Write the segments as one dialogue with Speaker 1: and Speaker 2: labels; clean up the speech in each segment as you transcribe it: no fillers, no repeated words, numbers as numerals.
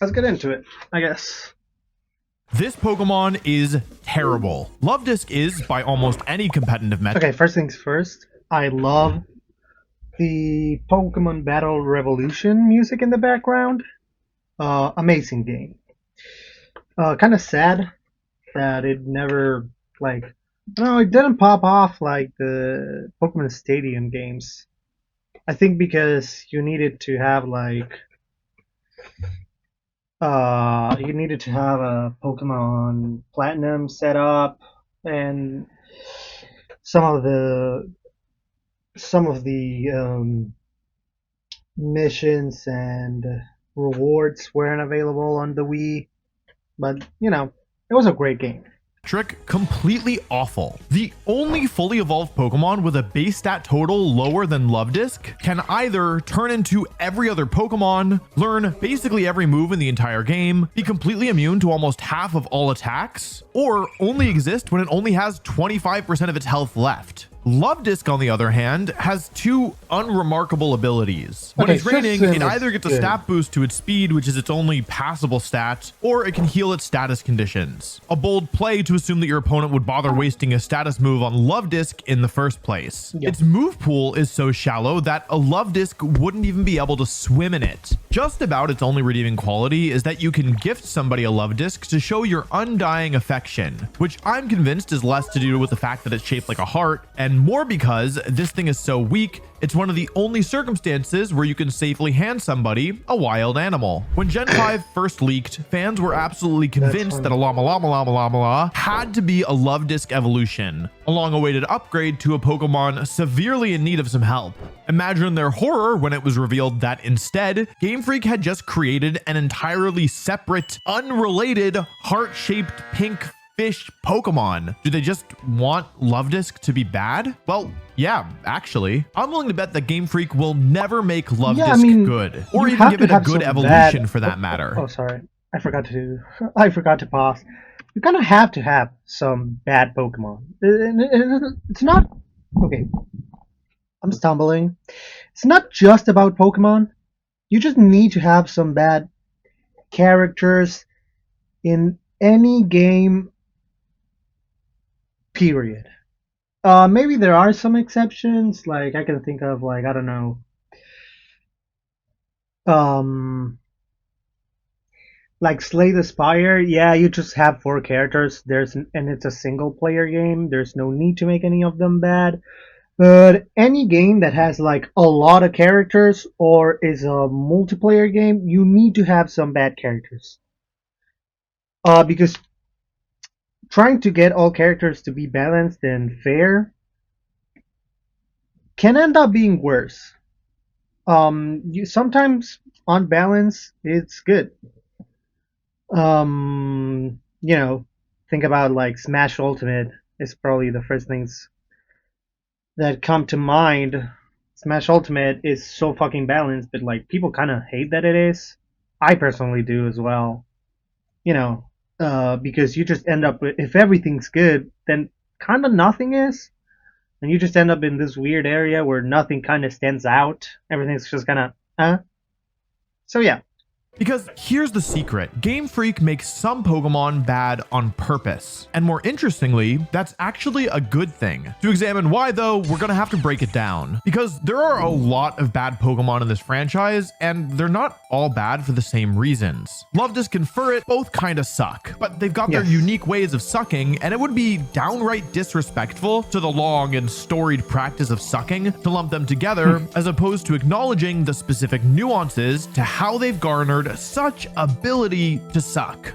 Speaker 1: let's get into it, I guess.
Speaker 2: This Pokemon is terrible. Love Disc is, by almost any competitive metric.
Speaker 1: Okay, first things first. I love the Pokemon Battle Revolution music in the background. Amazing game. Kind of sad that it never, like, no, it didn't pop off like the Pokemon Stadium games. I think because you needed to have like you needed to have a Pokemon Platinum set up, and some of the missions and rewards weren't available on the Wii. But you know, it was a great game.
Speaker 2: Trick completely awful. The only fully evolved Pokemon with a base stat total lower than Love Disc can either turn into every other Pokemon, learn basically every move in the entire game, be completely immune to almost half of all attacks, or only exist when it only has 25% of its health left. Love Disc, on the other hand, has two unremarkable abilities. When it's raining, it either gets a stat boost to its speed, which is its only passable stat, or it can heal its status conditions. A bold play to assume that your opponent would bother wasting a status move on Love Disc in the first place. Its move pool is so shallow that a Love Disc wouldn't even be able to swim in it. Just about its only redeeming quality is that you can gift somebody a Love Disc to show your undying affection, which I'm convinced is less to do with the fact that it's shaped like a heart, and more because this thing is so weak, it's one of the only circumstances where you can safely hand somebody a wild animal. When Gen 5 first leaked, fans were absolutely convinced that a Llama Llama Llama Llama Llama had to be a Love Disc evolution, a long-awaited upgrade to a Pokemon severely in need of some help. Imagine their horror when it was revealed that instead, Game Freak had just created an entirely separate, unrelated, heart-shaped pink fish Pokemon. Do they just want Love Disc to be bad? Well, yeah, actually. I'm willing to bet that Game Freak will never make Love Disc good, or even give it a good evolution for that matter.
Speaker 1: Oh, sorry. I forgot to pause. You kind of have to have some bad Pokemon. It's not... Okay. I'm stumbling. It's not just about Pokemon. You just need to have some bad characters in any game, period. Maybe there are some exceptions, like I can think of, like, I don't know, like Slay the Spire. Yeah, you just have 4 characters. And it's a single player game. There's no need to make any of them bad. But any game that has like a lot of characters or is a multiplayer game, you need to have some bad characters. Because trying to get all characters to be balanced and fair can end up being worse. Sometimes on balance it's good. You know, think about like Smash Ultimate is probably the first things that come to mind. Smash Ultimate is so fucking balanced, but like people kind of hate that it is. I personally do as well. You know, because you just end up with, if everything's good, then kind of nothing is, and you just end up in this weird area where nothing kind of stands out. Everything's just kind of, So yeah.
Speaker 2: Because here's the secret. Game Freak makes some Pokemon bad on purpose. And more interestingly, that's actually a good thing. To examine why though, we're gonna have to break it down. Because there are a lot of bad Pokemon in this franchise, and they're not all bad for the same reasons. Love Disc and Furret both kinda suck, but they've got their unique ways of sucking, and it would be downright disrespectful to the long and storied practice of sucking to lump them together, as opposed to acknowledging the specific nuances to how they've garnered such ability to suck.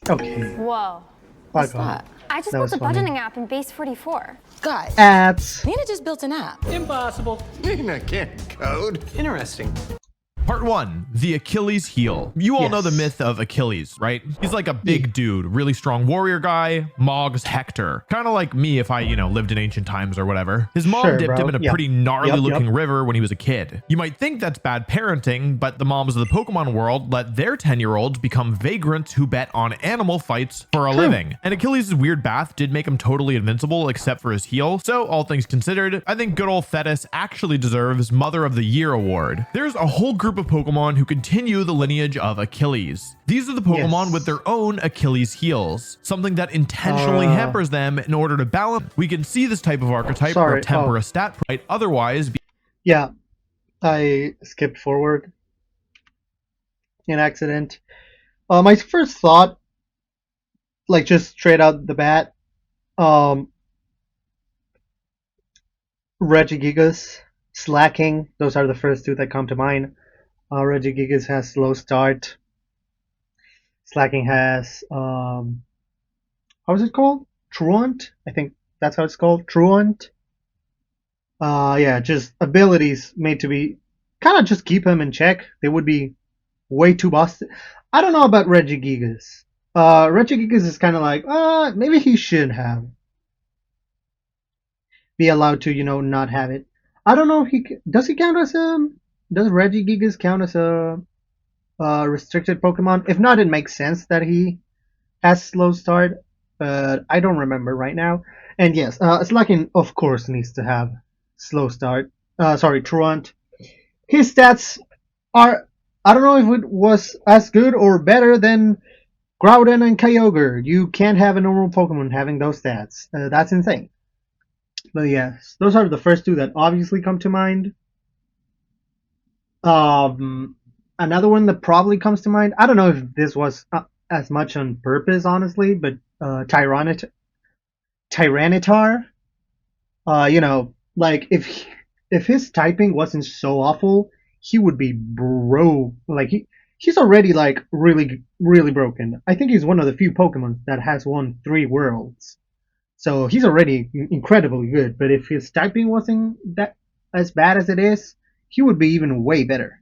Speaker 1: Okay.
Speaker 3: Whoa.
Speaker 1: What's that?
Speaker 3: I just built a budgeting app in Base 44.
Speaker 4: Guys,
Speaker 1: Apps.
Speaker 4: Nina just built an app.
Speaker 5: Impossible. Nina can't code. Interesting.
Speaker 2: Part 1, the Achilles heel. You all know the myth of Achilles, right? He's like a big dude, really strong warrior guy, Mog's Hector. Kind of like me if I, lived in ancient times or whatever. His mom dipped him in a pretty gnarly looking river when he was a kid. You might think that's bad parenting, but the moms of the Pokemon world let their 10-year-olds become vagrants who bet on animal fights for a living. And Achilles' weird bath did make him totally invincible except for his heel. So all things considered, I think good old Thetis actually deserves Mother of the Year award. There's a whole group group of Pokemon who continue the lineage of Achilles. These are the Pokemon with their own Achilles heels, something that intentionally hampers them in order to balance. We can see this type of archetype where temper a stat might otherwise be.
Speaker 1: Yeah, I skipped forward in accident. My first thought, like just straight out the bat, Regigigas, Slacking, those are the first two that come to mind. Regigigas has slow start. Slacking has, how is it called? Truant? I think that's how it's called. Truant. Yeah, just abilities made to be kind of just keep him in check. They would be way too busted. I don't know about Regigigas. Regigigas is kind of like, maybe he should have be allowed to, not have it. I don't know if does he count as does Regigigas count as a restricted Pokemon? If not, it makes sense that he has slow start, but I don't remember right now. And yes, Slacking of course needs to have slow start. Truant. His stats are, I don't know if it was as good or better than Groudon and Kyogre. You can't have a normal Pokemon having those stats. That's insane. But yes, those are the first two that obviously come to mind. Another one that probably comes to mind, I don't know if this was as much on purpose, honestly, but Tyranitar. Like if his typing wasn't so awful, he would be he's already like really really broken. I think he's one of the few Pokemon that has won 3 worlds. So he's already incredibly good, but if his typing wasn't that as bad as it is, he would be even way better.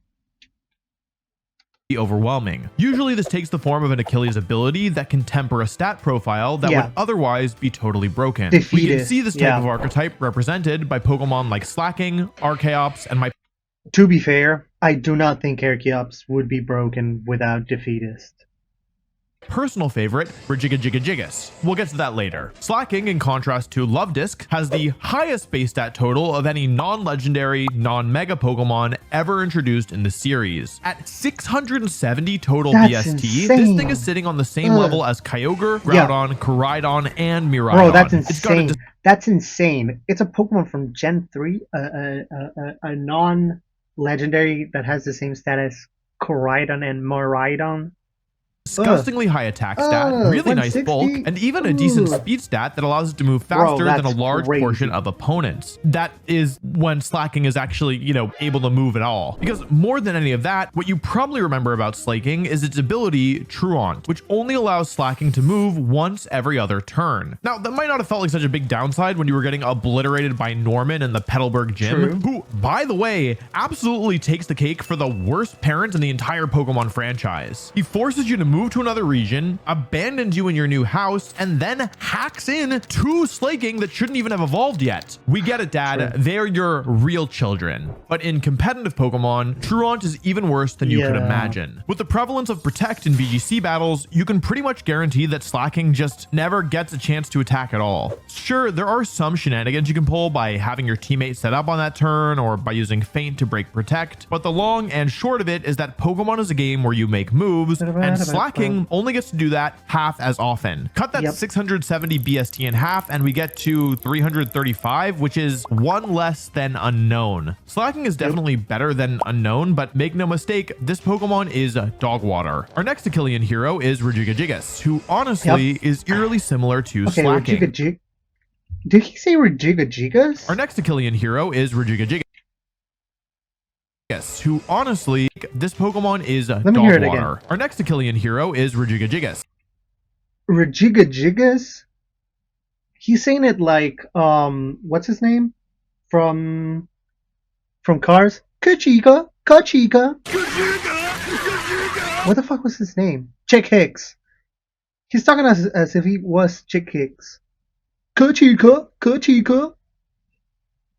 Speaker 2: Overwhelming. Usually this takes the form of an Achilles ability that can temper a stat profile that would otherwise be totally broken. We can see this type of archetype represented by Pokemon like Slacking, Archeops, and my...
Speaker 1: To be fair, I do not think Archeops would be broken without Defeatist.
Speaker 2: Personal favorite, Regigigas. We'll get to that later. Slacking, in contrast to Luvdisc, has the highest base stat total of any non-legendary, non-mega Pokemon ever introduced in the series. At 670 total BST, this thing is sitting on the same level as Kyogre, Groudon, Koraidon, and Miraidon.
Speaker 1: Bro, that's insane. That's insane. It's a Pokemon from Gen 3, a non-legendary that has the same stat as Koraidon and Miraidon.
Speaker 2: Disgustingly high attack stat, really nice bulk, and even a decent speed stat that allows it to move faster than a large portion of opponents. That is when Slacking is actually, able to move at all. Because more than any of that, what you probably remember about Slacking is its ability, Truant, which only allows Slacking to move once every other turn. Now, that might not have felt like such a big downside when you were getting obliterated by Norman in the Petalburg gym, who, by the way, absolutely takes the cake for the worst parent in the entire Pokemon franchise. He forces you to move to another region, abandons you in your new house, and then hacks in 2 Slaking that shouldn't even have evolved yet. We get it, Dad. They're your real children. But in competitive Pokemon, Truant is even worse than you could imagine. With the prevalence of Protect in VGC battles, you can pretty much guarantee that Slacking just never gets a chance to attack at all. Sure, there are some shenanigans you can pull by having your teammate set up on that turn or by using Feint to break Protect, but the long and short of it is that Pokemon is a game where you make moves, and Slacking only gets to do that half as often. Cut that 670 BST in half and we get to 335, which is 1 less than Unknown. Slacking is definitely better than Unknown, but make no mistake, this Pokemon is dog water. Our next Achillean hero is Regigigas, who honestly is eerily similar to Slacking.
Speaker 1: Did he say Regigigas?
Speaker 2: Our next Achillean hero is Regigigas, who honestly, this Pokemon is dog water. Our next Achillean hero is Regigigas.
Speaker 1: Regigigas? He's saying it like, what's his name? From Cars? Kachika! What the fuck was his name? Chick Hicks. He's talking as if he was Chick Hicks. Kachika!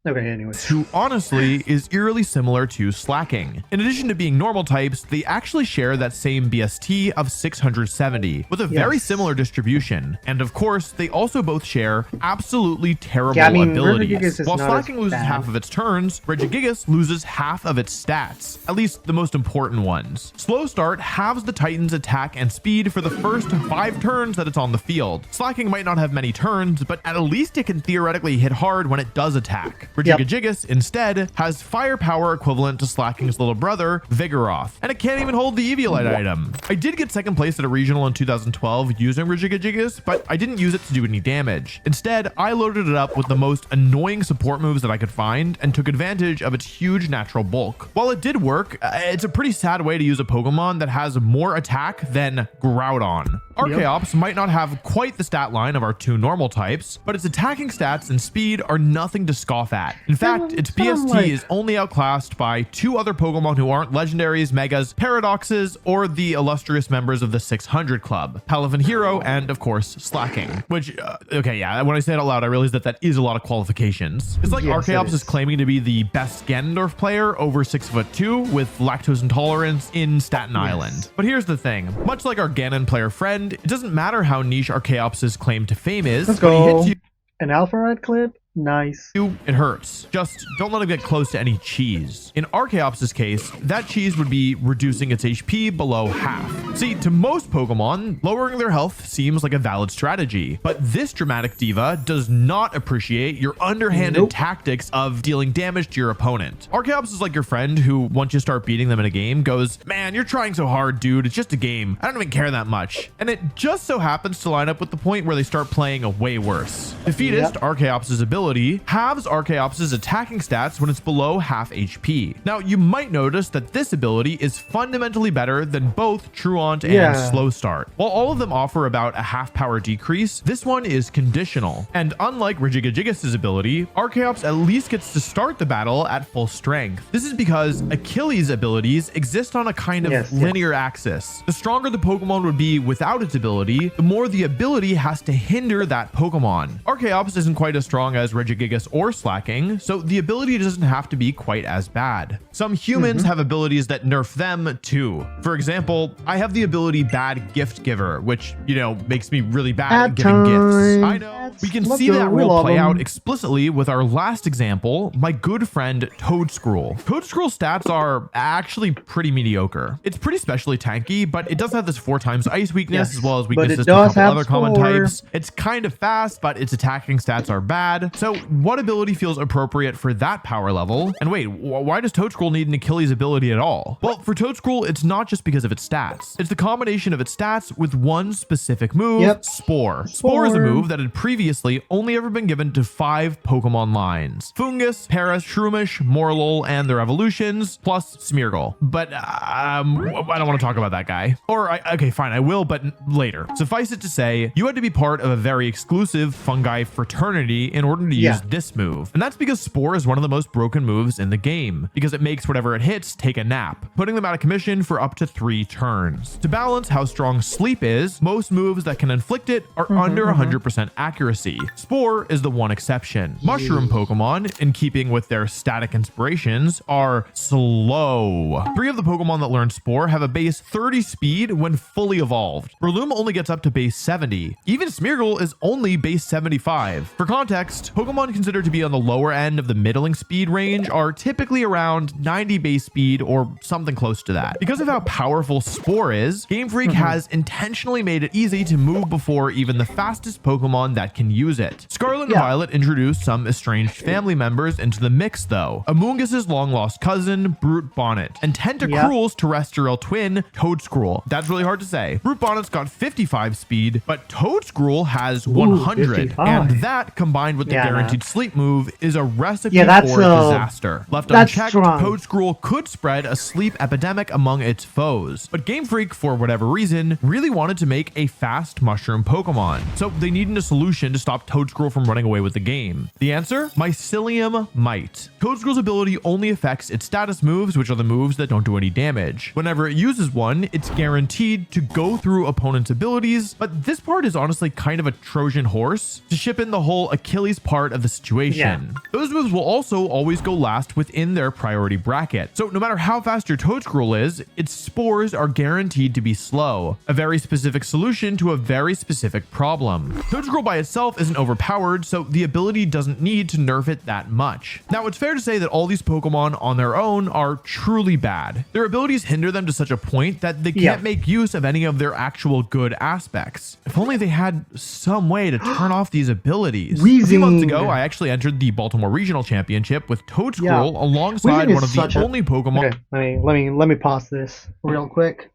Speaker 1: Okay, anyways.
Speaker 2: Who honestly is eerily similar to Slacking. In addition to being normal types, they actually share that same BST of 670 with a very similar distribution. And of course, they also both share absolutely terrible abilities. While Slacking loses half of its turns, Regigigas loses half of its stats, at least the most important ones. Slow Start halves the Titan's attack and speed for the first 5 turns that it's on the field. Slacking might not have many turns, but at least it can theoretically hit hard when it does attack. Regigigas instead has firepower equivalent to Slacking's little brother, Vigoroth, and it can't even hold the Eviolite item. I did get second place at a regional in 2012 using Regigigas, but I didn't use it to do any damage. Instead, I loaded it up with the most annoying support moves that I could find and took advantage of its huge natural bulk. While it did work, it's a pretty sad way to use a Pokemon that has more attack than Groudon. Archeops might not have quite the stat line of our 2 normal types, but its attacking stats and speed are nothing to scoff at. In fact, its BST is only outclassed by 2 other Pokemon who aren't legendaries, megas, paradoxes, or the illustrious members of the 600 Club, Palavan Hero, and of course, Slacking. Which, okay, yeah, when I say it out loud, I realize that is a lot of qualifications. It's like Archeops is claiming to be the best Ganondorf player over 6'2" with lactose intolerance in Staten Island. But here's the thing, much like our Ganon player friend, it doesn't matter how niche Archeops' claim to fame is.
Speaker 1: Let's go. When he hits you, an Alpha Red clip? Nice.
Speaker 2: It hurts. Just don't let him get close to any cheese. In Archeops' case, that cheese would be reducing its HP below half. See, to most Pokemon, lowering their health seems like a valid strategy, but this dramatic diva does not appreciate your underhanded tactics of dealing damage to your opponent. Archeops is like your friend who, once you start beating them in a game, goes, "Man, you're trying so hard, dude. It's just a game. I don't even care that much." And it just so happens to line up with the point where they start playing a way worse. Defeatist, Archeops' ability halves Archeops' attacking stats when it's below half HP. Now, you might notice that this ability is fundamentally better than both Truant and Slow Start. While all of them offer about a half power decrease, this one is conditional. And unlike Regigigas' ability, Archeops at least gets to start the battle at full strength. This is because Achilles' abilities exist on a kind of linear axis. The stronger the Pokemon would be without its ability, the more the ability has to hinder that Pokemon. Archeops isn't quite as strong as Regigigas or Slacking, so the ability doesn't have to be quite as bad. Some humans have abilities that nerf them too. For example, I have the ability Bad Gift Giver, which, you know, makes me really bad at giving gifts. I know. We can see that rule play out explicitly with our last example, my good friend Toadscruel. Toadscruel's stats are actually pretty mediocre. It's pretty specially tanky, but it does have this 4 times ice weakness as well as weaknesses to a couple other common types. It's kind of fast, but its attacking stats are bad. So what ability feels appropriate for that power level? And wait, why does Toadscruel need an Achilles ability at all? Well, for Toadscruel, it's not just because of its stats. It's the combination of its stats with one specific move, Spore. Spore is a move that had previously only ever been given to 5 Pokemon lines: Fungus, Paras, Shroomish, Morlul, and their evolutions, plus Smeargle. But I don't want to talk about that guy. Or, okay, fine, I will, but later. Suffice it to say, you had to be part of a very exclusive fungi fraternity in order to use this move. And that's because Spore is one of the most broken moves in the game, because it makes whatever it hits take a nap, putting them out of commission for up to 3 turns. To balance how strong Sleep is, most moves that can inflict it are under 100% accuracy. Spore is the one exception. Mushroom Pokemon, in keeping with their static inspirations, are slow. 3 of the Pokemon that learn Spore have a base 30 speed when fully evolved. Breloom only gets up to base 70. Even Smeargle is only base 75. For context, Pokemon considered to be on the lower end of the middling speed range are typically around 90 base speed or something close to that. Because of how powerful Spore is, Game Freak has intentionally made it easy to move before even the fastest Pokemon that can use it. Scarlet and Violet introduced some estranged family members into the mix though. Amoonguss' long-lost cousin, Brute Bonnet, and Tentacruel's terrestrial twin, Toadscruel. That's really hard to say. Brute Bonnet's got 55 speed, but Toadscruel has 100, and that combined with the guaranteed sleep move is a recipe for disaster. Left unchecked, Toadscruel could spread a sleep epidemic among its foes, but Game Freak, for whatever reason, really wanted to make a fast mushroom Pokemon, so they needed a solution to stop Toadscruel from running away with the game. The answer? Mycelium Might. Toadscruel's ability only affects its status moves, which are the moves that don't do any damage. Whenever it uses one, it's guaranteed to go through opponent's abilities, but this part is honestly kind of a Trojan horse. To ship in the whole Achilles part part of the situation. Those moves will also always go last within their priority bracket. So no matter how fast your Toedscruel is, its spores are guaranteed to be slow, a very specific solution to a very specific problem. Toedscruel by itself isn't overpowered, so the ability doesn't need to nerf it that much. Now, it's fair to say that all these Pokemon on their own are truly bad. Their abilities hinder them to such a point that they can't make use of any of their actual good aspects. If only they had some way to turn off these abilities. A few months ago, I actually entered the Baltimore Regional Championship with Toedscruel alongside one of the only Pokemon.
Speaker 1: Okay, let me pause this real quick.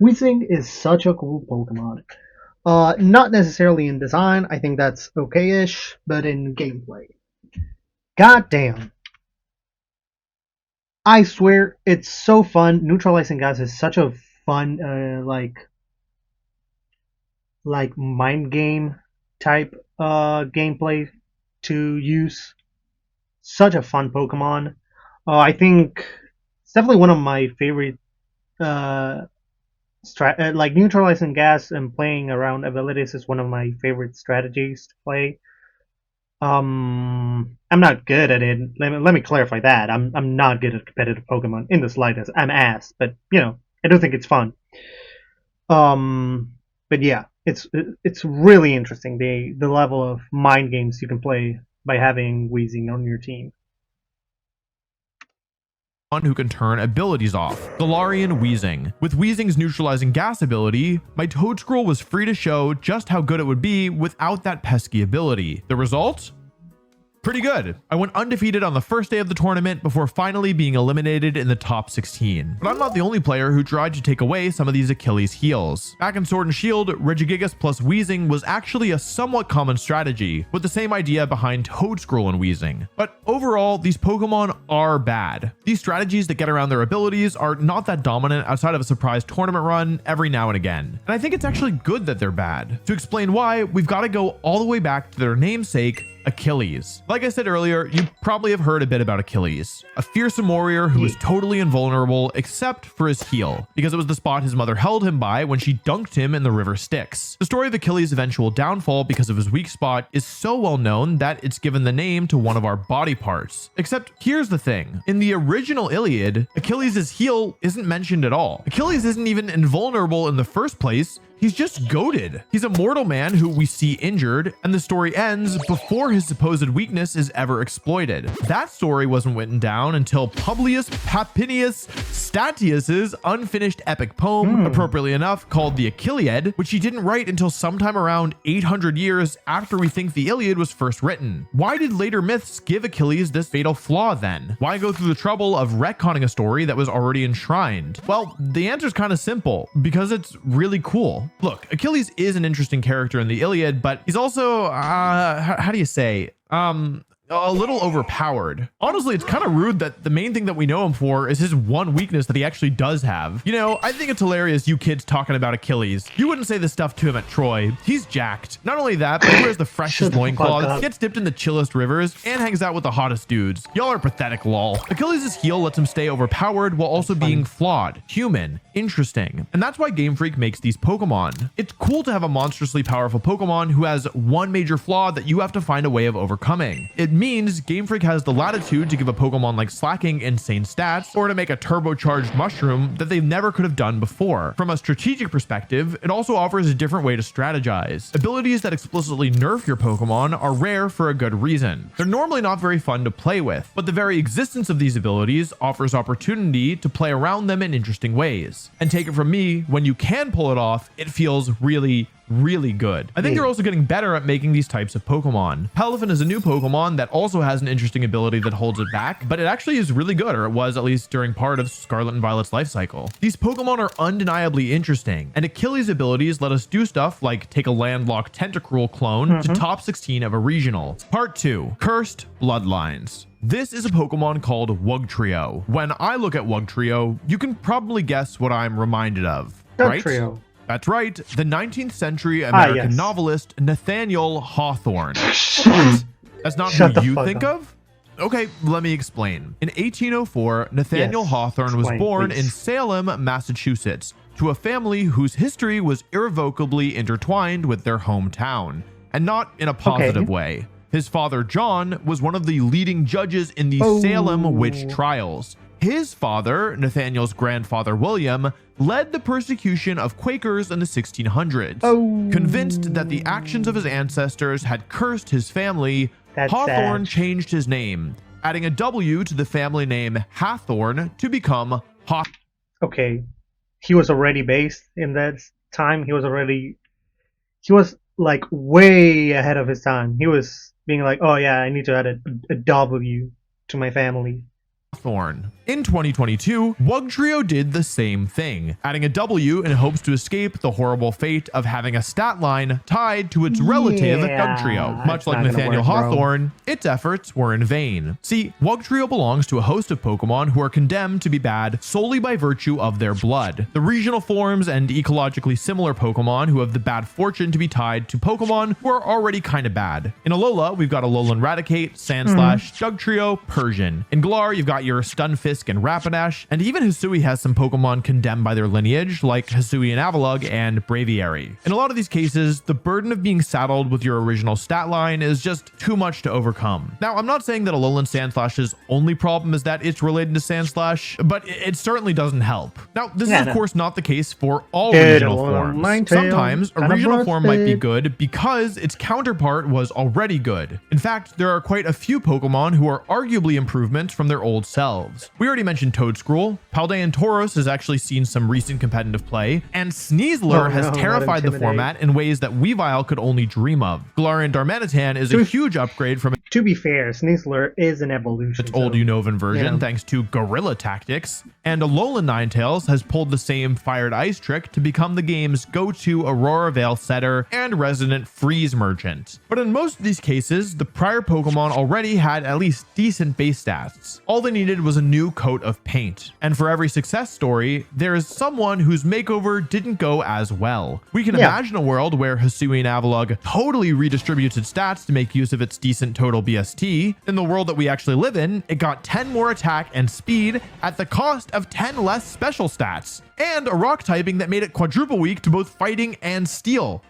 Speaker 1: Weezing is such a cool Pokemon. Not necessarily in design, I think that's okay-ish, but in gameplay. God damn. I swear, it's so fun. Neutralizing gas is such a fun, like mind game type gameplay to use. Such a fun Pokemon. I think it's definitely one of my favorite like neutralizing gas and playing around abilities is one of my favorite strategies to play. I'm not good at it. Let me clarify that. I'm not good at competitive Pokemon in the slightest. I'm ass, but I do think it's fun. But yeah, it's really interesting the level of mind games you can play by having Weezing on your team.
Speaker 2: Who can turn abilities off. Galarian Weezing. With Weezing's neutralizing gas ability, my Toedscruel was free to show just how good it would be without that pesky ability. The result? Pretty good. I went undefeated on the first day of the tournament before finally being eliminated in the top 16. But I'm not the only player who tried to take away some of these Achilles heels. Back in Sword and Shield, Regigigas plus Weezing was actually a somewhat common strategy, with the same idea behind Toedscruel and Weezing. But overall, these Pokemon are bad. These strategies that get around their abilities are not that dominant outside of a surprise tournament run every now and again. And I think it's actually good that they're bad. To explain why, we've got to go all the way back to their namesake, Achilles. Like I said earlier, you probably have heard a bit about Achilles, a fearsome warrior who is totally invulnerable except for his heel, because it was the spot his mother held him by when she dunked him in the river Styx. The story of Achilles' eventual downfall because of his weak spot is so well known that it's given the name to one of our body parts. Except here's the thing, in the original Iliad, Achilles' heel isn't mentioned at all. Achilles isn't even invulnerable in the first place. He's just goated. He's a mortal man who we see injured, and the story ends before his supposed weakness is ever exploited. That story wasn't written down until Publius Papinius Statius's unfinished epic poem, appropriately enough called the Achilleid, which he didn't write until sometime around 800 years after we think the Iliad was first written. Why did later myths give Achilles this fatal flaw then? Why go through the trouble of retconning a story that was already enshrined? Well, the answer's kind of simple, because it's really cool. Look, Achilles is an interesting character in the Iliad, but he's also, how do you say, a little overpowered. Honestly, it's kind of rude that the main thing that we know him for is his one weakness that he actually does have. You know, I think it's hilarious you kids talking about Achilles. You wouldn't say this stuff to him at Troy. He's jacked. Not only that, but he wears the freshest loincloths, gets dipped in the chillest rivers, and hangs out with the hottest dudes. Y'all are pathetic, lol. Achilles' heel lets him stay overpowered while also being flawed, human, interesting. And that's why Game Freak makes these Pokemon. It's cool to have a monstrously powerful Pokemon who has one major flaw that you have to find a way of overcoming. It means Game Freak has the latitude to give a Pokemon like Slacking insane stats, or to make a turbocharged mushroom that they never could have done before. From a strategic perspective, it also offers a different way to strategize. Abilities that explicitly nerf your Pokemon are rare for a good reason. They're normally not very fun to play with, but the very existence of these abilities offers opportunity to play around them in interesting ways. And take it from me, when you can pull it off, it feels really good. I think they're also getting better at making these types of Pokemon. Palafin is a new Pokemon that also has an interesting ability that holds it back, but it actually is really good, or it was at least during part of Scarlet and Violet's life cycle. These Pokemon are undeniably interesting, and Achilles' abilities let us do stuff like take a landlocked Tentacruel clone to top 16 of a regional. Part 2, Cursed Bloodlines. This is a Pokemon called Wugtrio. When I look at Wugtrio, you can probably guess what I'm reminded of, right?
Speaker 1: Wugtrio.
Speaker 2: That's right, the 19th century American novelist Nathaniel Hawthorne. That's not who you think of? Okay, let me explain. In 1804, Nathaniel Hawthorne was born in Salem, Massachusetts, to a family whose history was irrevocably intertwined with their hometown, and not in a positive way. His father, John, was one of the leading judges in the Salem witch trials. His father, Nathaniel's grandfather, William, led the persecution of Quakers in the 1600s. Convinced that the actions of his ancestors had cursed his family, Hawthorne changed his name, adding a W to the family name Hathorne to become Haw.
Speaker 1: Okay, he was already based in that time. He was like way ahead of his time. He was being like, oh yeah, I need to add a W to my family.
Speaker 2: Thorn. In 2022, Wugtrio did the same thing, adding a W in hopes to escape the horrible fate of having a stat line tied to its relative, Wugtrio. Much like Nathaniel Hawthorne, its efforts were in vain. See, Wugtrio belongs to a host of Pokemon who are condemned to be bad solely by virtue of their blood. The regional forms and ecologically similar Pokemon who have the bad fortune to be tied to Pokemon who are already kind of bad. In Alola, we've got Alolan Raticate, Sandslash, Dugtrio, Persian. In Galar, you've got your Stunfisk and Rapidash, and even Hisui has some Pokemon condemned by their lineage, like Hisui and Avalugg and Braviary. In a lot of these cases, the burden of being saddled with your original stat line is just too much to overcome. Now, I'm not saying that Alolan Sandslash's only problem is that it's related to Sandslash, but it certainly doesn't help. Now, this is of course not the case for all regional forms. Sometimes a regional form might be good because its counterpart was already good. In fact, there are quite a few Pokemon who are arguably improvements from their old selves. We already mentioned Toedscruel. Paldean Tauros has actually seen some recent competitive play, and Sneasler has terrified the format in ways that Weavile could only dream of. Galarian Darmanitan is a huge upgrade from...
Speaker 1: To be fair, Sneasler is an evolution.
Speaker 2: Its old Unova version, thanks to guerrilla tactics, and Alolan Ninetales has pulled the same Fired Ice trick to become the game's go-to Aurora Veil setter and resident freeze merchant. But in most of these cases, the prior Pokemon already had at least decent base stats. All they needed was a new coat of paint. And for every success story, there is someone whose makeover didn't go as well. We can imagine a world where Hisui and Avalugg totally redistributes its stats to make use of its decent total BST. In the world that we actually live in, it got 10 more attack and speed at the cost of 10 less special stats, and a rock typing that made it quadruple weak to both fighting and steel.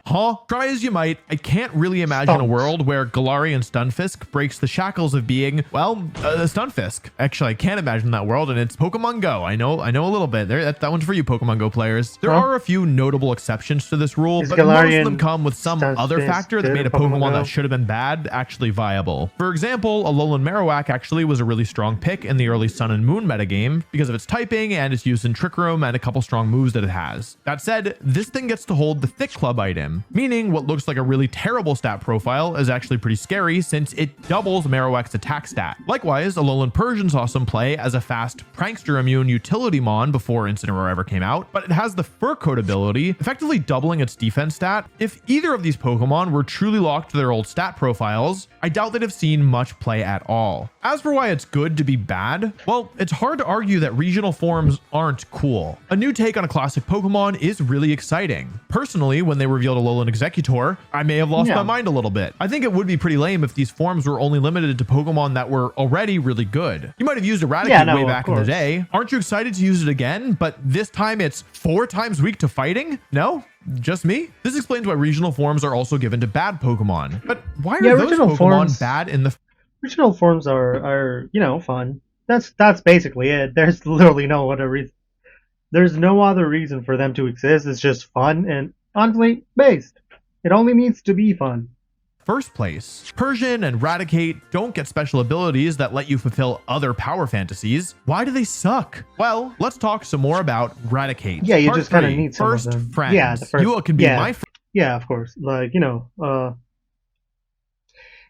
Speaker 2: Try as you might, I can't really imagine a world where Galarian Stunfisk breaks the shackles of being, well, Stunfisk. Actually, I can't imagine that world, and it's Pokemon Go. I know a little bit. That one's for you, Pokemon Go players. There are a few notable exceptions to this rule, but most of them come with some other factor that made a Pokemon that should have been bad actually viable. For example, Alolan Marowak actually was a really strong pick in the early Sun and Moon metagame because of its typing and its use in Trick Room and a couple strong moves that it has. That said, this thing gets to hold the Thick Club item, meaning what looks like a really terrible stat profile is actually pretty scary since it doubles Marowak's attack stat. Likewise, Alolan Persian saw some play as a fast prankster immune utility mon before Incineroar ever came out, but it has the Fur Coat ability, effectively doubling its defense stat. If either of these Pokemon were truly locked to their old stat profiles, I doubt they'd have seen much play at all. As for why it's good to be bad, well, it's hard to argue that regional forms aren't cool. A new take on a classic Pokemon is really exciting. Personally, when they revealed Alolan Executor, I may have lost my mind a little bit. I think it would be pretty lame if these forms were only limited to Pokemon that were already really good. You might have used Eradicate way back in the day. Aren't you excited to use it again? But this time it's 4 times weak to fighting? No? Just me? This explains why regional forms are also given to bad Pokemon. But why are those Pokemon bad in the...
Speaker 1: Regional forms are fun. That's basically it. There's literally no other reason. There's no other reason for them to exist. It's just fun and honestly based. It only needs to be fun.
Speaker 2: First place. Persian and Raticate don't get special abilities that let you fulfill other power fantasies. Why do they suck? Well, let's talk some more about Raticate.
Speaker 1: Yeah, you just kind of need some
Speaker 2: first
Speaker 1: of them.
Speaker 2: Friends.
Speaker 1: Yeah, the first,
Speaker 2: you can be my friend.
Speaker 1: Yeah, of course. Like,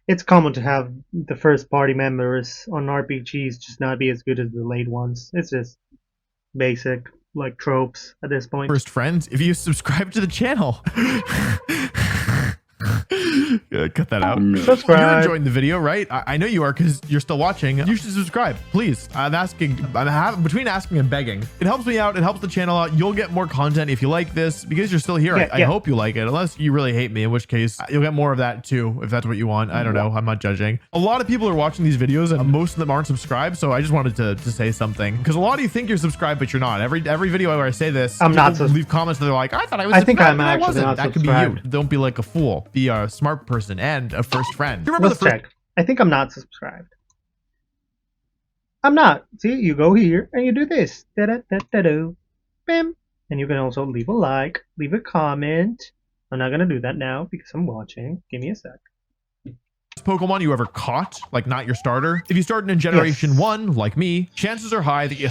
Speaker 1: it's common to have the first party members on RPGs just not be as good as the late ones. It's just basic, like, tropes at this point.
Speaker 2: First friends, if you subscribe to the channel. Cut that out.
Speaker 1: Subscribe.
Speaker 2: You're enjoying the video, right? I know you are because you're still watching. You should subscribe, please. I'm between asking and begging. It helps me out. It helps the channel out. You'll get more content if you like this because you're still here. I hope you like it, unless you really hate me, in which case you'll get more of that too, if that's what you want. I don't know. I'm not judging. A lot of people are watching these videos and most of them aren't subscribed. So I just wanted to say something because a lot of you think you're subscribed, but you're not. Every video where I say this,
Speaker 1: I'm not.
Speaker 2: Leave comments that they're like, I thought I was subscribed.
Speaker 1: I think I'm
Speaker 2: and I
Speaker 1: actually
Speaker 2: wasn't.
Speaker 1: not
Speaker 2: That
Speaker 1: subscribed.
Speaker 2: could be you. Don't be like a fool. Be smart person and a first friend. You remember
Speaker 1: Let's check. I think I'm not subscribed. I'm not. See, you go here and you do this. Da-da-da-da-do. Bam. And you can also leave a like, leave a comment. I'm not going to do that now because I'm watching. Give me a sec.
Speaker 2: Pokemon you ever caught, like not your starter. If you started in Generation 1, like me, chances are high that you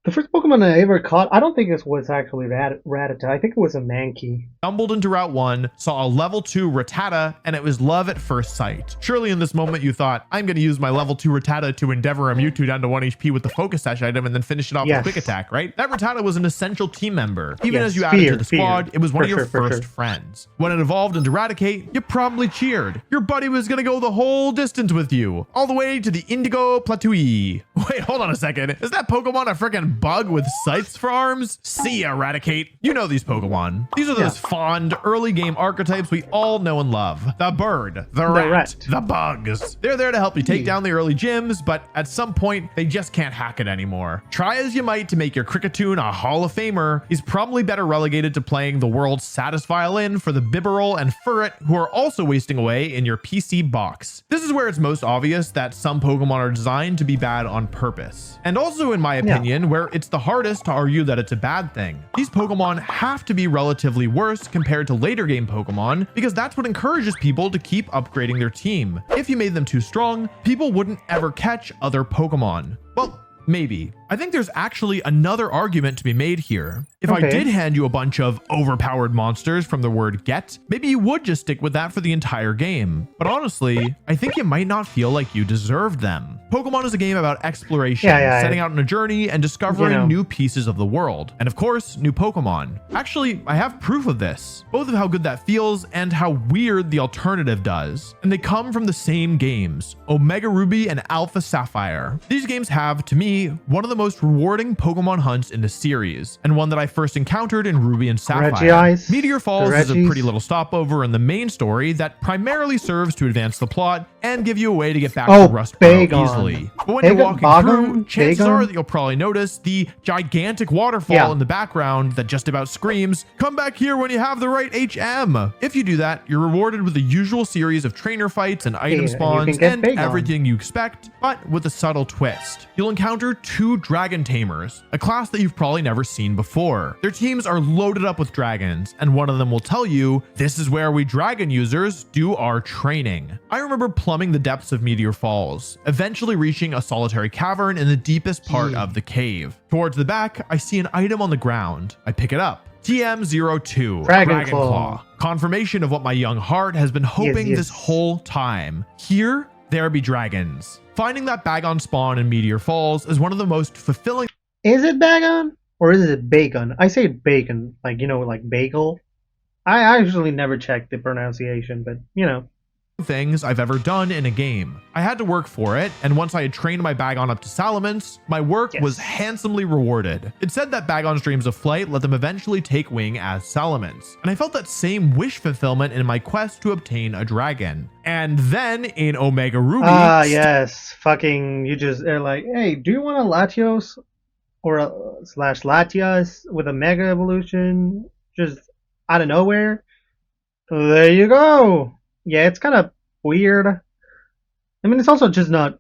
Speaker 1: the first Pokemon I ever caught, I don't think this was actually Rattata. I think it was a Mankey.
Speaker 2: stumbled into Route 1, saw a level 2 Rattata, and it was love at first sight. Surely in this moment you thought, I'm going to use my level 2 Rattata to endeavor a Mewtwo down to 1 HP with the Focus Sash item and then finish it off with Quick Attack, right? That Rattata was an essential team member. Even as you added to the squad, it was one of your first friends. When it evolved into Eradicate, you probably cheered. Your buddy was going to go the whole distance with you, all the way to the Indigo Plateau. Wait, hold on a second. Is that Pokemon a freaking bug with scythes for arms? See ya, Eradicate. You know these Pokemon. These are those fond early game archetypes we all know and love. The bird, the rat, the bugs. They're there to help you take down the early gyms, but at some point, they just can't hack it anymore. Try as you might to make your Kricketune a Hall of Famer, he's probably better relegated to playing the world's saddest violin for the Bibarel and Furret, who are also wasting away in your PC box. This is where it's most obvious that some Pokemon are designed to be bad on purpose. And also, in my opinion, where it's the hardest to argue that it's a bad thing. These Pokemon have to be relatively worse compared to later game Pokemon because that's what encourages people to keep upgrading their team. If you made them too strong, people wouldn't ever catch other Pokemon. Well, maybe. I think there's actually another argument to be made here. If I did hand you a bunch of overpowered monsters from the word get, maybe you would just stick with that for the entire game. But honestly, I think you might not feel like you deserved them. Pokemon is a game about exploration, setting out on a journey and discovering new pieces of the world. And of course, new Pokemon. Actually, I have proof of this, both of how good that feels and how weird the alternative does. And they come from the same games, Omega Ruby and Alpha Sapphire. These games have, to me, one of the most rewarding Pokemon hunts in the series, and one that I first encountered in Ruby and Sapphire. Meteor Falls is a pretty little stopover in the main story that primarily serves to advance the plot and give you a way to get back to Rust Burrow easily. But when you're walking through, chances are that you'll probably notice the gigantic waterfall in the background that just about screams, "Come back here when you have the right HM." If you do that, you're rewarded with the usual series of trainer fights and item spawns and everything you expect, but with a subtle twist. You'll encounter two Dragon Tamers, a class that you've probably never seen before. Their teams are loaded up with dragons, and one of them will tell you, "This is where we dragon users do our training." I remember plumbing the depths of Meteor Falls, eventually reaching a solitary cavern in the deepest part of the cave. Towards the back, I see an item on the ground. I pick it up. TM02, Dragon Claw. Confirmation of what my young heart has been hoping this whole time. Here, there be dragons. Finding that Bagon spawn in Meteor Falls is one of the most fulfilling. Is it Bagon or is it Bacon? I say bacon, like, you know, like bagel. I actually never checked the pronunciation, but you know. Things I've ever done in a game. I had to work for it, and once I had trained my Bagon up to Salamence, my work was handsomely rewarded. It said that Bagon's dreams of flight let them eventually take wing as Salamence, and I felt that same wish fulfillment in my quest to obtain a dragon. And then in Omega Ruby, fucking, you just are like, hey, do you want a Latios or a slash Latias with a Mega Evolution just out of nowhere? There you go. Yeah, it's kind of weird. I mean, it's also just not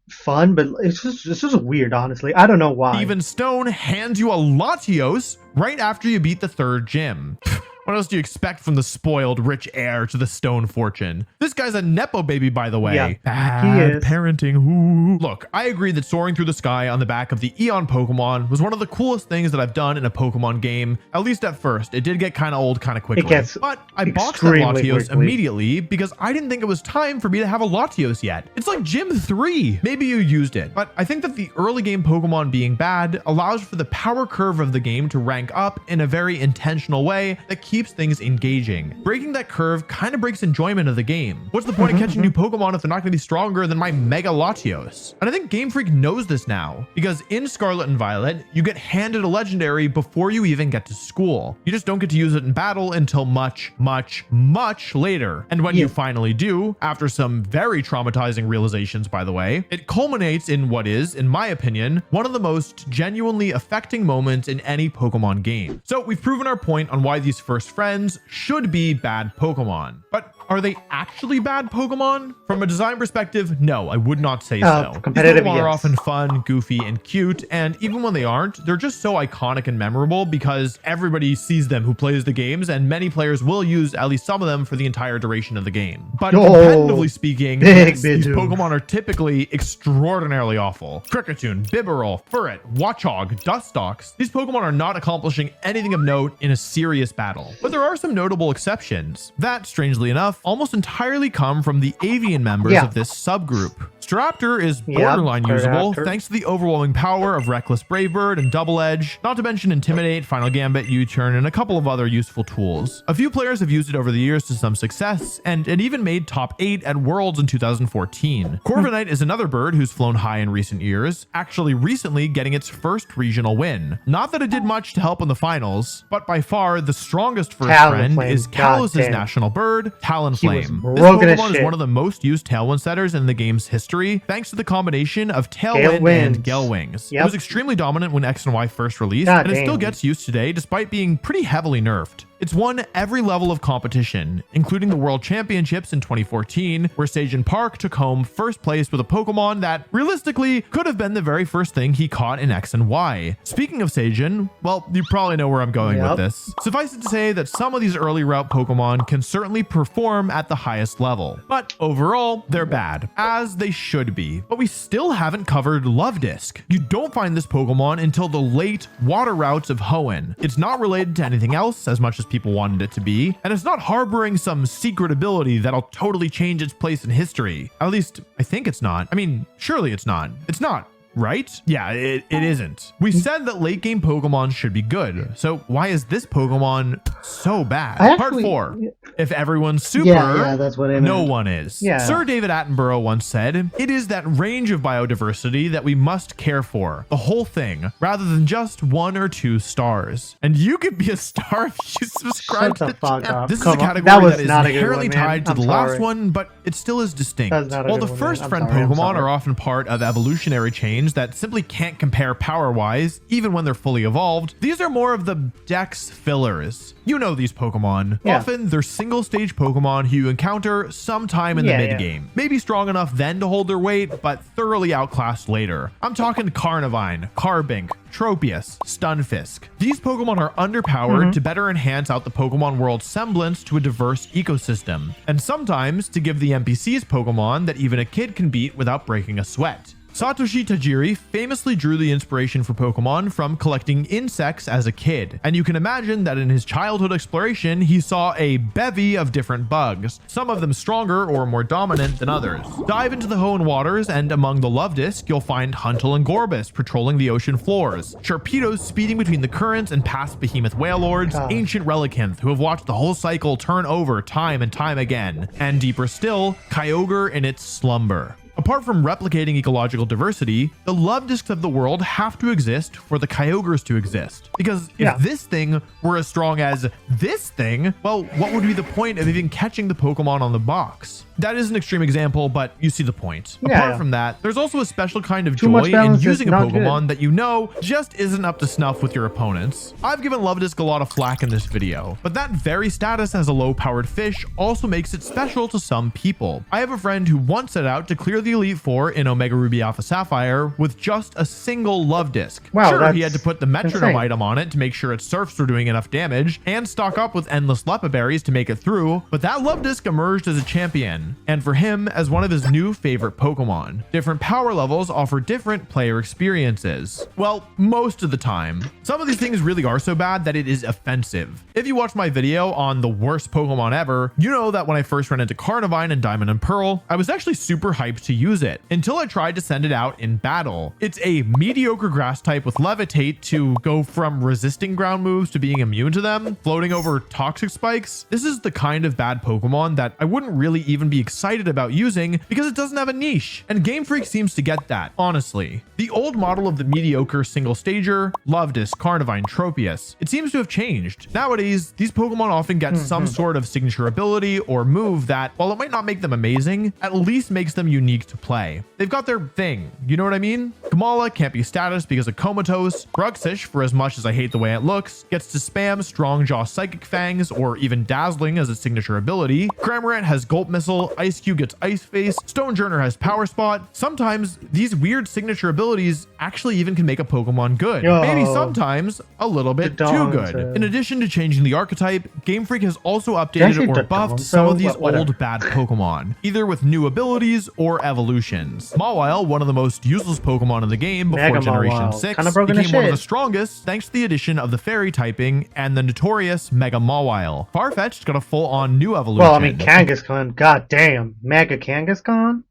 Speaker 2: fun, but it's just weird, honestly. I don't know why. Even Stone hands you a Latios right after you beat the third gym. What else do you expect from the spoiled rich heir to the Stone fortune? This guy's a Nepo baby, by the way. Yeah, bad parenting. Ooh. Look, I agree that soaring through the sky on the back of the Eon Pokemon was one of the coolest things that I've done in a Pokemon game, at least at first. It did get kind of old kind of quickly. But I boxed that Latios immediately because I didn't think it was time for me to have a Latios yet. It's like Gym 3. Maybe you used it. But I think that the early game Pokemon being bad allows for the power curve of the game to rank up in a very intentional way that keeps things engaging. Breaking that curve kind of breaks enjoyment of the game. What's the point of catching new Pokemon if they're not going to be stronger than my Mega Latios? And I think Game Freak knows this now, because in Scarlet and Violet, you get handed a legendary before you even get to school. You just don't get to use it in battle until much, much, much later. And when you finally do, after some very traumatizing realizations, by the way, it culminates in what is, in my opinion, one of the most genuinely affecting moments in any Pokemon game. So we've proven our point on why these first friends should be bad Pokemon. But Are they actually bad Pokemon? From a design perspective, no, I would not say so.
Speaker 1: Competitive,
Speaker 2: These Pokemon are
Speaker 1: yes.
Speaker 2: often fun, goofy, and cute, and even when they aren't, they're just so iconic and memorable because everybody sees them who plays the games, and many players will use at least some of them for the entire duration of the game. But competitively speaking, yes, these Pokemon are typically extraordinarily awful. Kricketune, Bibarel, Furret, Watchog, Dustox, these Pokemon are not accomplishing anything of note in a serious battle. But there are some notable exceptions that, strangely enough, almost entirely come from the avian members of this subgroup. Staraptor is borderline usable thanks to the overwhelming power of Reckless Bravebird and Double Edge, not to mention Intimidate, Final Gambit, U-Turn, and a couple of other useful tools. A few players have used it over the years to some success, and it even made top 8 at Worlds in 2014. Corviknight is another bird who's flown high in recent years, actually recently getting its first regional win. Not that it did much to help in the finals, but by far the strongest first friend is Kalos's national bird, Talonflame. This Pokemon is one of the most used Tailwind setters in the game's history, thanks to the combination of Tailwind and Gale Wings. It was extremely dominant when X and Y first released, and it still gets used today despite being pretty heavily nerfed. It's won every level of competition, including the World Championships in 2014, where Sajin Park took home first place with a Pokemon that realistically could have been the very first thing he caught in X and Y. Speaking of Sajin, well, you probably know where I'm going with this. Suffice it to say that some of these early route Pokemon can certainly perform at the highest level, but overall, they're bad, as they should be. But we still haven't covered Luvdisc. You don't find this Pokemon until the late water routes of Hoenn. It's not related to anything else as much as people wanted it to be, and it's not harboring some secret ability that'll totally change its place in history. At least, I think it's not. I mean, surely it's not. It's not, right? Yeah, it isn't. We said that late game Pokemon should be good, so why is this Pokemon so bad? Part 4. If everyone's super,
Speaker 1: that's what I meant.
Speaker 2: No one is. Sir David Attenborough once said, "It is that range of biodiversity that we must care for, the whole thing, rather than just 1 or 2 stars." And you could be a star if you subscribe to the channel. This is a category that is inherently tied to the last one, but it still is distinct. While the first friend Pokemon are often part of evolutionary chains that simply can't compare power-wise, even when they're fully evolved, these are more of the Dex fillers. You know these Pokemon. Often, they're single-stage Pokemon who you encounter sometime in the mid-game. Maybe strong enough then to hold their weight, but thoroughly outclassed later. I'm talking Carnivine, Carbink, Tropius, Stunfisk. These Pokemon are underpowered to better enhance out the Pokemon world's semblance to a diverse ecosystem, and sometimes to give the NPCs Pokemon that even a kid can beat without breaking a sweat. Satoshi Tajiri famously drew the inspiration for Pokemon from collecting insects as a kid, and you can imagine that in his childhood exploration, he saw a bevy of different bugs, some of them stronger or more dominant than others. Dive into the Hoenn waters, and among the Luvdisc, you'll find Huntal and Gorbis patrolling the ocean floors, Sharpedos speeding between the currents and past behemoth whale lords, ancient Relicanth who have watched the whole cycle turn over time and time again, and deeper still, Kyogre in its slumber. Apart from replicating ecological diversity, the Luvdiscs of the world have to exist for the Kyogres to exist. Because if this thing were as strong as this thing, well, what would be the point of even catching the Pokemon on the box? That is an extreme example, but you see the point. Apart from that, there's also a special kind of joy in using a Pokemon that you know just isn't up to snuff with your opponents. I've given Luvdisc a lot of flack in this video, but that very status as a low-powered fish also makes it special to some people. I have a friend who once set out to clear the Elite Four in Omega Ruby Alpha Sapphire with just a single Luvdisc. Sure, he had to put the metronome item on it to make sure its surfs were doing enough damage, and stock up with endless Lepa berries to make it through, but that Luvdisc emerged as a champion, and for him as one of his new favorite Pokemon. Different power levels offer different player experiences. Well, most of the time. Some of these things really are so bad that it is offensive. If you watch my video on the worst Pokemon ever, you know that when I first ran into Carnivine in Diamond and Pearl, I was actually super hyped to use it, until I tried to send it out in battle. It's a mediocre grass type with Levitate to go from resisting ground moves to being immune to them, floating over toxic spikes. This is the kind of bad Pokemon that I wouldn't really even be excited about using because it doesn't have a niche, and Game Freak seems to get that, honestly. The old model of the mediocre single stager, Luvdisc, Carnivine, Tropius, it seems to have changed. Nowadays, these Pokemon often get some sort of signature ability or move that, while it might not make them amazing, at least makes them unique to play. They've got their thing, you know what I mean? Kamala can't be status because of Comatose. Bruxish, for as much as I hate the way it looks, gets to spam Strong Jaw Psychic Fangs or even Dazzling as its signature ability. Cramorant has Gulp Missile, Ice Cube gets Ice Face, Stonejourner has Power Spot. Sometimes these weird signature abilities actually even can make a Pokemon good. Maybe sometimes a little bit too good. In addition to changing the archetype, Game Freak has also updated or buffed some of these old bad Pokemon, either with new abilities or evolutions. Mawile, one of the most useless Pokemon in the game before
Speaker 1: Mega
Speaker 2: Generation
Speaker 1: Mawile.
Speaker 2: 6,
Speaker 1: Kinda broken
Speaker 2: became
Speaker 1: as
Speaker 2: one of
Speaker 1: shit.
Speaker 2: the strongest thanks to the addition of the Fairy typing and the notorious Mega Mawile. Farfetch'd got a full-on new evolution.
Speaker 1: Well, I mean, Kangaskhan, god damn. Mega Kangaskhan?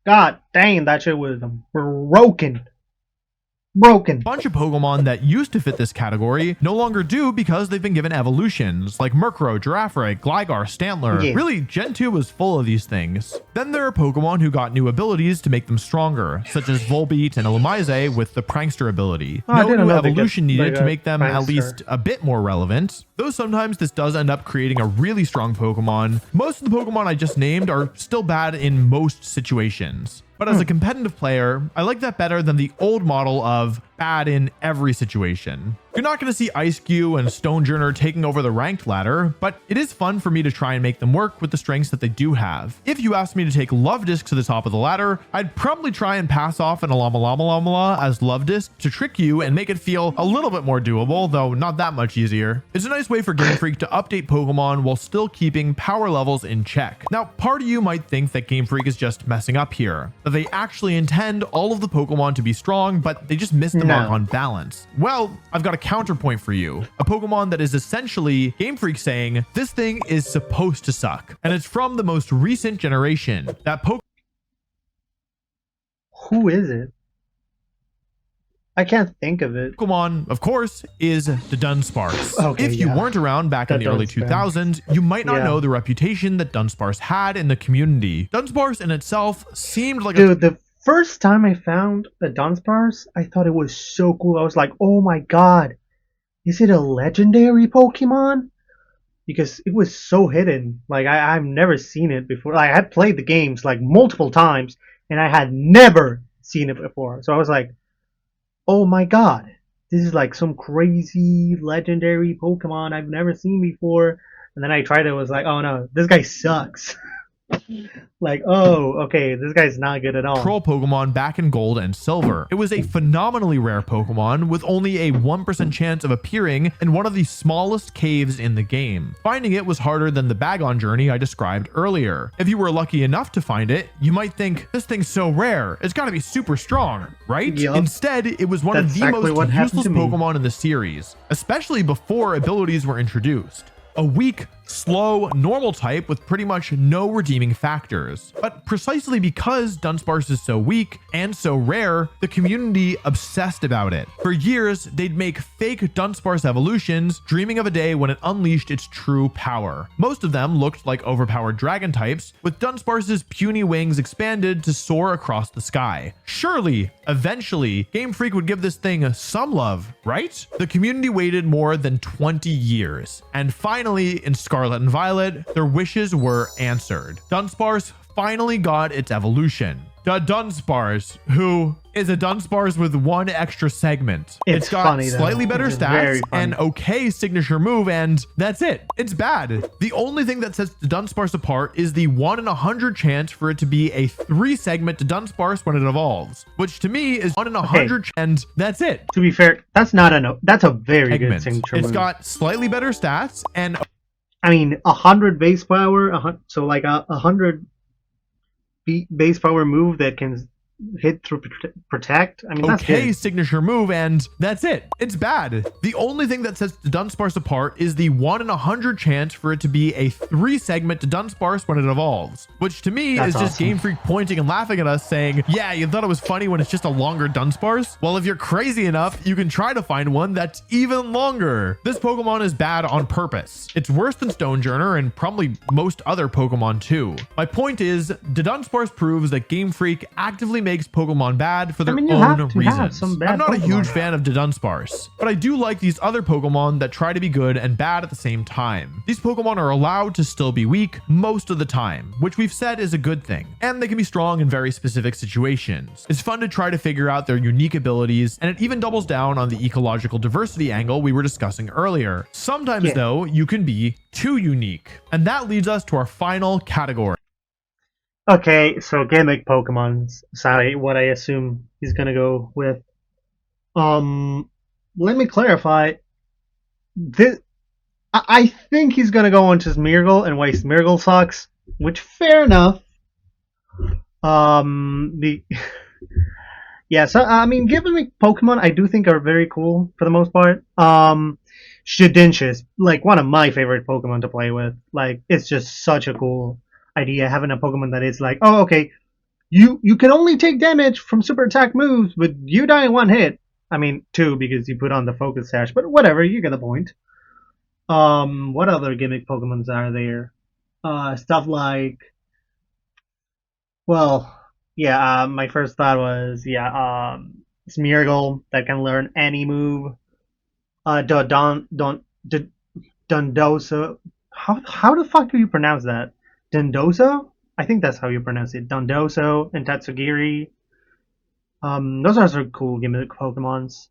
Speaker 1: God damn, that shit was broken.
Speaker 2: Bunch of Pokemon that used to fit this category no longer do because they've been given evolutions, like Murkrow, Giraffre, Gligar, Stantler.
Speaker 1: Yeah.
Speaker 2: Really, Gen 2 was full of these things. Then there are Pokemon who got new abilities to make them stronger, such as Volbeat and Illumise with the Prankster ability.
Speaker 1: Oh, I
Speaker 2: No
Speaker 1: didn't
Speaker 2: new
Speaker 1: know they
Speaker 2: evolution
Speaker 1: got-
Speaker 2: needed
Speaker 1: they
Speaker 2: to
Speaker 1: got
Speaker 2: make them at
Speaker 1: Prankster.
Speaker 2: least a bit more relevant, though sometimes this does end up creating a really strong Pokemon. Most of the Pokemon I just named are still bad in most situations. But as a competitive player, I like that better than the old model of bad in every situation. You're not going to see Ice-Q and Stonejourner taking over the ranked ladder, but it is fun for me to try and make them work with the strengths that they do have. If you asked me to take Luvdisc to the top of the ladder, I'd probably try and pass off an Alama as Luvdisc to trick you and make it feel a little bit more doable, though not that much easier. It's a nice way for Game Freak to update Pokemon while still keeping power levels in check. Now, part of you might think that Game Freak is just messing up here, that they actually intend all of the Pokemon to be strong, but they just miss the mark on balance. Well, I've got a counterpoint for you. A Pokemon that is essentially Game Freak saying, this thing is supposed to suck. And it's from the most recent generation. That
Speaker 1: Who is it? I can't think of it.
Speaker 2: Pokemon, of course, is the Dunsparce.
Speaker 1: Okay,
Speaker 2: if you
Speaker 1: yeah.
Speaker 2: weren't around back in
Speaker 1: That
Speaker 2: the early
Speaker 1: Dunsparce.
Speaker 2: 2000s, you might not
Speaker 1: Yeah.
Speaker 2: know the reputation that Dunsparce had in the community. Dunsparce in itself seemed like
Speaker 1: Dude, the first time I found a Dunsparce, I thought it was so cool. I was like, oh my god, is it a legendary Pokemon? Because it was so hidden. Like, I've never seen it before. Like, I had played the games like multiple times, and I had never seen it before. So I was like, oh my god, this is like some crazy legendary Pokemon I've never seen before. And then I tried it, was like, oh no, this guy sucks. Like, oh, okay, this guy's not good at all.
Speaker 2: troll Pokemon back in Gold and Silver. It was a phenomenally rare Pokemon with only a 1% chance of appearing in one of the smallest caves in the game. Finding it was harder than the Bagon journey I described earlier. If you were lucky enough to find it, you might think, this thing's so rare, it's gotta be super strong, right?
Speaker 1: Yup.
Speaker 2: Instead, it was one of
Speaker 1: That's
Speaker 2: the
Speaker 1: exactly what
Speaker 2: most
Speaker 1: happened
Speaker 2: useless
Speaker 1: to me.
Speaker 2: Pokemon in the series, especially before abilities were introduced. A weak, slow, normal type with pretty much no redeeming factors. But precisely because Dunsparce is so weak and so rare, the community obsessed about it. For years, they'd make fake Dunsparce evolutions, dreaming of a day when it unleashed its true power. Most of them looked like overpowered dragon types, with Dunsparce's puny wings expanded to soar across the sky. Surely, eventually, Game Freak would give this thing some love, right? The community waited more than 20 years, and finally, in Scarlet and Violet, their wishes were answered. Dunsparce finally got its evolution. The Dunsparce, who is a Dunsparce with one extra segment.
Speaker 1: It's
Speaker 2: got
Speaker 1: funny, though.
Speaker 2: slightly better
Speaker 1: It's very
Speaker 2: stats,
Speaker 1: funny.
Speaker 2: an okay signature move, and that's it. It's bad. The only thing that sets the Dunsparce apart is the 1 in 100 chance for it to be a 3-segment to Dunsparce when it evolves, which to me is 1 in 100, and that's it.
Speaker 1: To be fair, that's not that's a very good
Speaker 2: Segment.
Speaker 1: signature
Speaker 2: It's
Speaker 1: move.
Speaker 2: got slightly better stats and
Speaker 1: I mean, 100 base power, so like a 100 base power move that can hit through protect. I mean, that's
Speaker 2: okay
Speaker 1: good.
Speaker 2: signature move, and that's it. It's bad. The only thing that sets the Dunsparce apart is the 1 in 100 chance for it to be a 3-segment to Dunsparce when it evolves, which to me
Speaker 1: That's
Speaker 2: is just
Speaker 1: awesome.
Speaker 2: Game Freak pointing and laughing at us saying, yeah, you thought it was funny when it's just a longer Dunsparce? Well, if you're crazy enough, you can try to find one that's even longer. This Pokemon is bad on purpose. It's worse than Stonejourner and probably most other Pokemon too. My point is, the Dunsparce proves that Game Freak actively makes Pokemon bad for their
Speaker 1: you have
Speaker 2: own
Speaker 1: to have
Speaker 2: reasons.
Speaker 1: some bad
Speaker 2: I'm not a huge
Speaker 1: Pokemon.
Speaker 2: fan of the Dunsparce, but I do like these other Pokemon that try to be good and bad at the same time. These Pokemon are allowed to still be weak most of the time, which we've said is a good thing, and they can be strong in very specific situations. It's fun to try to figure out their unique abilities, and it even doubles down on the ecological diversity angle we were discussing earlier. Sometimes though, you can be too unique, and that leads us to our final category.
Speaker 1: Okay, so gimmick Pokemon. Sorry, what I assume he's gonna go with. Let me clarify. This, I think he's gonna go into Smeargle and why Smeargle sucks, which fair enough. The yeah, so I mean, gimmick Pokemon I do think are very cool for the most part. Shedinja is like one of my favorite Pokemon to play with. Like, it's just such a cool idea having a Pokemon that is like, oh, okay, you can only take damage from super attack moves, but you die in one hit. I mean, two because you put on the focus sash, but whatever, you get the point. What other gimmick Pokemons are there? Stuff like, well, yeah, my first thought was, Smeargle that can learn any move. Dondoso. How the fuck do you pronounce that? Dondoso? I think that's how you pronounce it. Dondoso and Tatsugiri. Those are some cool gimmick Pokemons.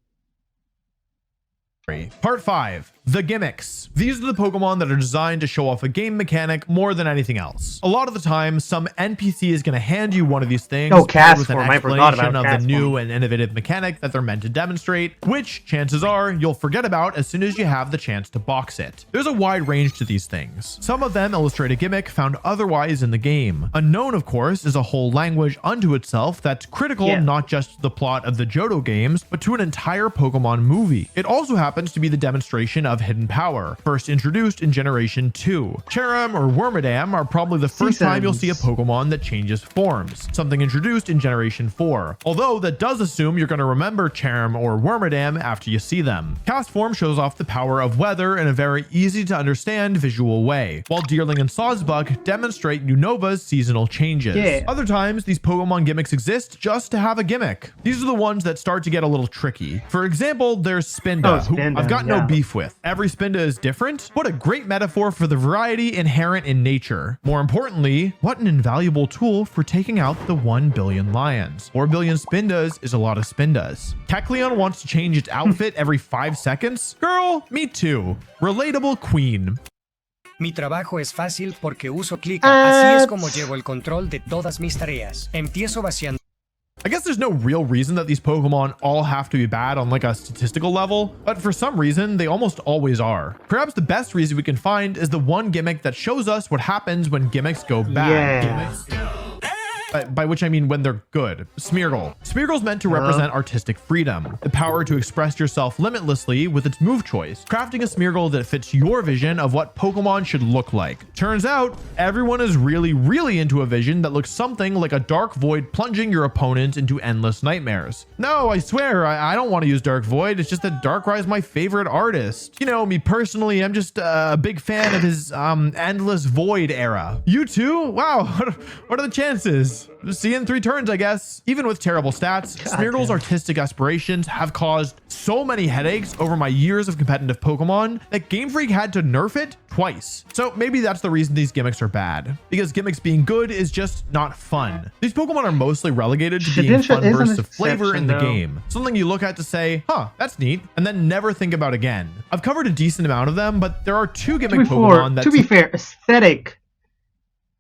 Speaker 2: Part 5, the gimmicks. These are the Pokemon that are designed to show off a game mechanic more than anything else. A lot of the time, some NPC is going to hand you one of these things with an explanation of the new and innovative mechanic that they're meant to demonstrate, which chances are you'll forget about as soon as you have the chance to box it. There's a wide range to these things. Some of them illustrate a gimmick found otherwise in the game. Unknown, of course, is a whole language unto itself that's critical not just to the plot of the Johto games, but to an entire Pokemon movie. It also happens to be the demonstration of hidden power, first introduced in Generation 2. Cherrim or Wormadam are probably the first time you'll see a Pokemon that changes forms, something introduced in Generation 4. Although that does assume you're going to remember Cherrim or Wormadam after you see them. Cast form shows off the power of weather in a very easy to understand visual way, while Deerling and Sawsbuck demonstrate Unova's seasonal changes. Other times, these Pokemon gimmicks exist just to have a gimmick. These are the ones that start to get a little tricky. For example, there's Spinda, who I've got no beef with. Every Spinda is different. What a great metaphor for the variety inherent in nature. More importantly, what an invaluable tool for taking out the 1 billion lions. 4 billion Spindas is a lot of Spindas. Kecleon wants to change its outfit every 5 seconds? Girl, me too. Relatable queen.
Speaker 4: Mi trabajo es fácil porque uso clicker. Así es como llevo el control de todas mis tareas. Empiezo vaciando.
Speaker 2: I guess there's no real reason that these Pokemon all have to be bad on like a statistical level, but for some reason they almost always are. Perhaps the best reason we can find is the one gimmick that shows us what happens when gimmicks go bad. By which I mean when they're good. Smeargle. Smeargle's meant to represent artistic freedom, the power to express yourself limitlessly with its move choice, crafting a Smeargle that fits your vision of what Pokemon should look like. Turns out, everyone is really into a vision that looks something like a dark void plunging your opponent into endless nightmares. No, I swear, I don't want to use Dark Void, it's just that Darkrai's my favorite artist. You know, me personally, I'm just a big fan of his Endless Void era. You too? Wow, what are the chances? See you in 3 turns, I guess. Even with terrible stats, Smeargle's artistic aspirations have caused so many headaches over my years of competitive Pokemon that Game Freak had to nerf it twice. So maybe that's the reason these gimmicks are bad, because gimmicks being good is just not fun. These Pokemon are mostly relegated to being fun bursts of flavor in the game. Something you look at to say, huh, that's neat, and then never think about again. I've covered a decent amount of them, but there are 2 gimmick Pokemon that...
Speaker 1: To be fair, aesthetic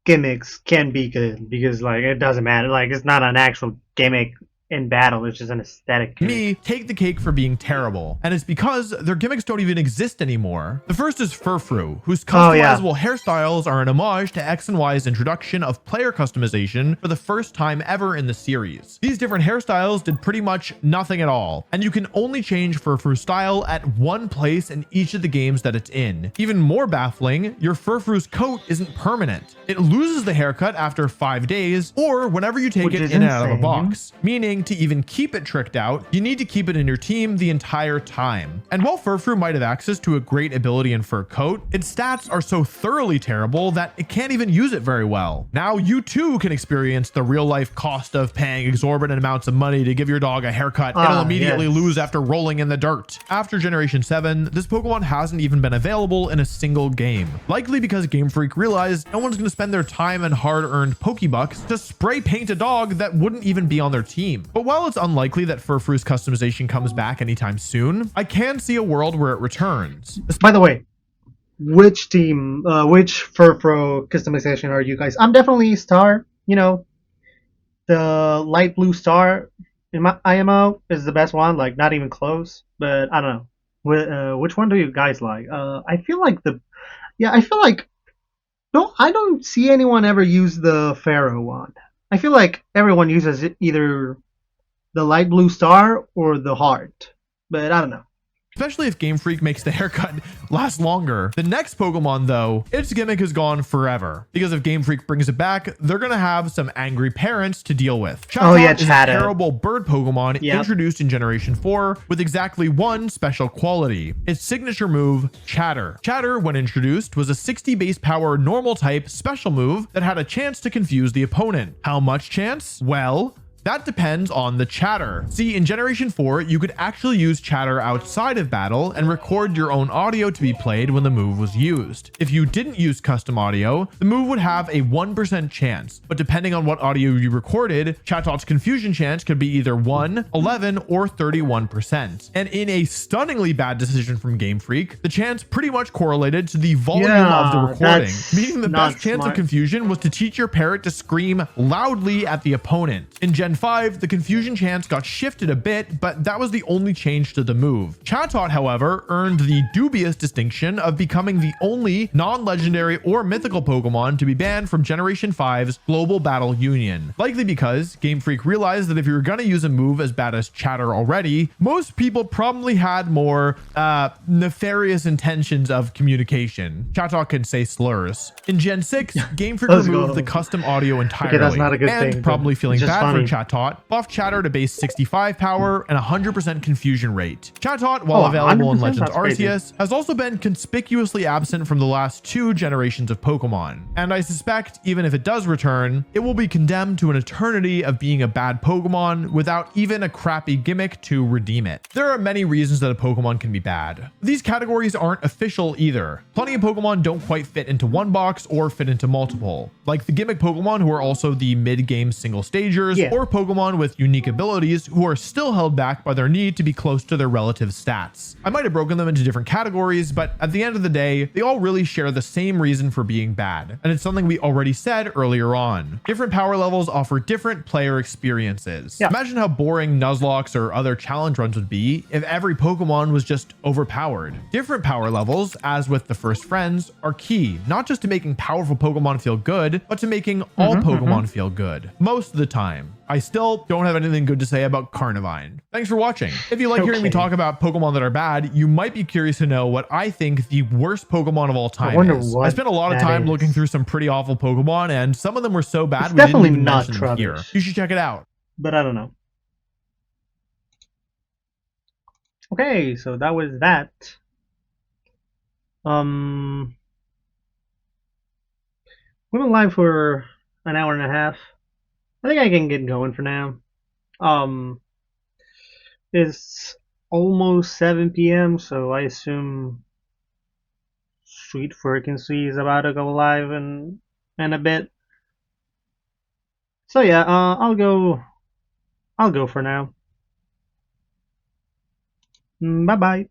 Speaker 1: gimmicks can be good because like it doesn't matter, like it's not an actual gimmick in battle, it's just an aesthetic gimmick.
Speaker 2: Me take the cake for being terrible, and it's because their gimmicks don't even exist anymore. The first is Furfrou, whose customizable hairstyles are an homage to X and Y's introduction of player customization for the first time ever in the series. These different hairstyles did pretty much nothing at all, and you can only change Furfrou's style at one place in each of the games that it's in. Even more baffling, your Furfrou's coat isn't permanent. It loses the haircut after 5 days, or whenever you take it in and out of a box, meaning meaning to even keep it tricked out, you need to keep it in your team the entire time. And while Furfrou might have access to a great ability in Fur Coat, its stats are so thoroughly terrible that it can't even use it very well. Now you too can experience the real life cost of paying exorbitant amounts of money to give your dog a haircut and it'll immediately lose after rolling in the dirt. After Generation 7, this Pokemon hasn't even been available in a single game. Likely because Game Freak realized no one's going to spend their time and hard-earned Pokebucks to spray paint a dog that wouldn't even be on their team. But while it's unlikely that Furfrou's customization comes back anytime soon, I can see a world where it returns.
Speaker 1: By the way, which team, which Furfrou customization are you guys? I'm definitely Star. You know, the light blue Star in my IMO is the best one. Like, not even close. But I don't know. Which one do you guys like? I feel like no, I don't see anyone ever use the Pharaoh one. I feel like everyone uses either the light blue Star or the heart. But I don't know.
Speaker 2: Especially if Game Freak makes the haircut last longer. The next Pokemon though, its gimmick is gone forever. Because if Game Freak brings it back, they're gonna have some angry parents to deal with. Chatot is a terrible bird Pokemon introduced in Generation 4 with exactly one special quality. Its signature move, Chatter. Chatter, when introduced, was a 60 base power normal type special move that had a chance to confuse the opponent. How much chance? Well, that depends on the chatter. See, in Generation 4, you could actually use chatter outside of battle and record your own audio to be played when the move was used. If you didn't use custom audio, the move would have a 1% chance, but depending on what audio you recorded, Chatot's confusion chance could be either 1, 11, or 31%. And in a stunningly bad decision from Game Freak, the chance pretty much correlated to the volume of the recording, meaning the best chance of confusion was to teach your parrot to scream loudly at the opponent. In Gen 5, the confusion chance got shifted a bit, but that was the only change to the move. Chatot, however, earned the dubious distinction of becoming the only non-legendary or mythical Pokemon to be banned from Generation 5's Global Battle Union. Likely because Game Freak realized that if you were gonna use a move as bad as Chatter already, most people probably had more nefarious intentions of communication. Chatot can say slurs. In Gen 6, Game Freak removed the custom audio entirely.
Speaker 1: That's not a good thing,
Speaker 2: probably feeling bad for
Speaker 1: Chatot,
Speaker 2: buffed Chatter to base 65 power and 100% confusion rate. Chatot, while available in Legends Arceus, has also been conspicuously absent from the last 2 generations of Pokemon. And I suspect even if it does return, it will be condemned to an eternity of being a bad Pokemon without even a crappy gimmick to redeem it. There are many reasons that a Pokemon can be bad. These categories aren't official either. Plenty of Pokemon don't quite fit into one box or fit into multiple. Like the gimmick Pokemon who are also the mid-game single stagers, or Pokemon with unique abilities who are still held back by their need to be close to their relative stats. I might have broken them into different categories, but at the end of the day, they all really share the same reason for being bad. And it's something we already said earlier on. Different power levels offer different player experiences. Imagine how boring Nuzlocke or other challenge runs would be if every Pokemon was just overpowered. Different power levels, as with the first friends, are key, not just to making powerful Pokemon feel good, but to making all Pokemon feel good. Most of the time. I still don't have anything good to say about Carnivine. Thanks for watching. If you like hearing me talk about Pokemon that are bad, you might be curious to know what I think the worst Pokemon of all time is. I spent a lot of time looking through some pretty awful Pokemon, and some of them were so bad we didn't even mention them here. You should check it out.
Speaker 1: But I don't know. Okay, so that was that. We went live for an hour and a half. I think I can get going for now. It's almost 7 p.m., so I assume Sweet Frequency is about to go live in a bit. So yeah, I'll go for now. Bye bye.